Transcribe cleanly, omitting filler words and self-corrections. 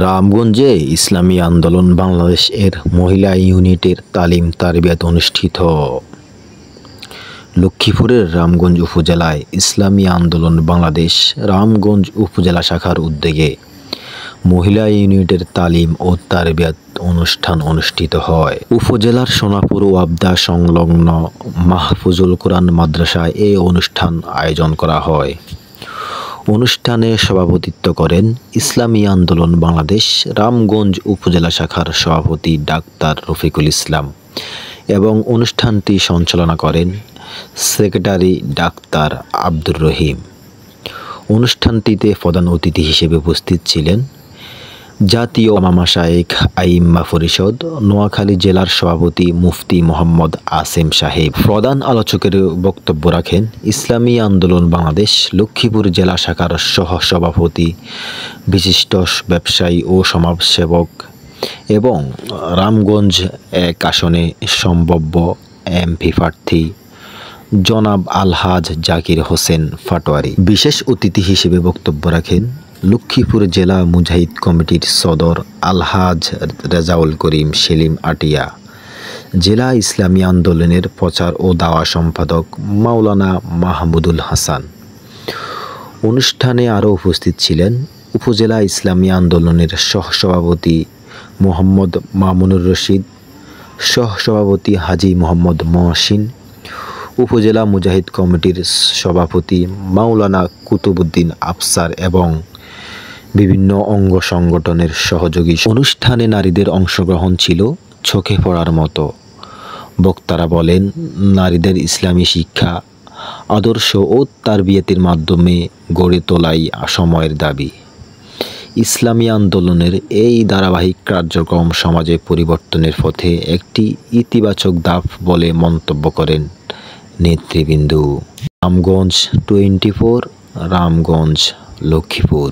রামগঞ্জে ইসলামী আন্দোলন বাংলাদেশ এর মহিলা ইউনিটের তালিম তারবিয়াত অনুষ্ঠিত। লক্ষ্মীপুরের রামগঞ্জ উপজেলায় ইসলামী আন্দোলন বাংলাদেশ রামগঞ্জ উপজেলা শাখার উদ্যোগে মহিলা ইউনিটের তালিম ও তারবিয়াত অনুষ্ঠান অনুষ্ঠিত হয়। উপজেলার সোনাপুর ওয়াবদা সংলগ্ন মাহফুজুল কোরআন মাদ্রাসায় এই অনুষ্ঠান আয়োজন করা হয়। অনুষ্ঠানে সভাপতিত্ব করেন ইসলামী আন্দোলন বাংলাদেশ রামগঞ্জ উপজেলা শাখার সভাপতি ডাক্তার রফিকুল ইসলাম এবং অনুষ্ঠানটি সঞ্চালনা করেন সেক্রেটারি ডাক্তার আব্দুর রহিম। অনুষ্ঠানটিতে প্রধান অতিথি হিসেবে উপস্থিত ছিলেন জাতীয় ওলামা মাশায়েখ আইম্মা পরিষদ নোয়াখালী জেলার সভাপতি মুফতি মোহাম্মদ আসেম সাহেব। প্রধান আলোচকের বক্তব্য রাখেন ইসলামী আন্দোলন বাংলাদেশ লক্ষ্মীপুর জেলা শাখার সহ সভাপতি বিশিষ্ট ব্যবসায়ী ও সমাজসেবক এবং রামগঞ্জ এক আসনে সম্ভাব্য এমপি প্রার্থী জনাব আলহাজ জাকির হোসেন পাটোয়ারি। বিশেষ অতিথি হিসেবে বক্তব্য রাখেন লক্ষ্মীপুর জেলা মুজাহিদ কমিটির সদর আলহাজ রেজাউল করিম সেলিম আটিয়া, জেলা ইসলামী আন্দোলনের প্রচার ও দাওয়া সম্পাদক মাওলানা মাহমুদুল হাসান। অনুষ্ঠানে আরও উপস্থিত ছিলেন উপজেলা ইসলামী আন্দোলনের সহসভাপতি মোহাম্মদ মামুনুর রশিদ, সহসভাপতি হাজী মোহাম্মদ মহসিন, উপজেলা মুজাহিদ কমিটির সভাপতি মাওলানা কুতুবুদ্দিন আফসার এবং বিভিন্ন অঙ্গ সংগঠনের সহযোগী। অনুষ্ঠানে নারীদের অংশগ্রহণ ছিল চোখে পড়ার মতো। বক্তারা বলেন, নারীদের ইসলামী শিক্ষা, আদর্শ ও তারবিয়াতের মাধ্যমে গড়ে তোলাই সময়ের দাবি। ইসলামী আন্দোলনের এই ধারাবাহিক কার্যক্রম সমাজে পরিবর্তনের পথে একটি ইতিবাচক ধাপ বলে মন্তব্য করেন নেতৃবৃন্দ। রামগঞ্জ 24, রামগঞ্জ, লক্ষ্মীপুর।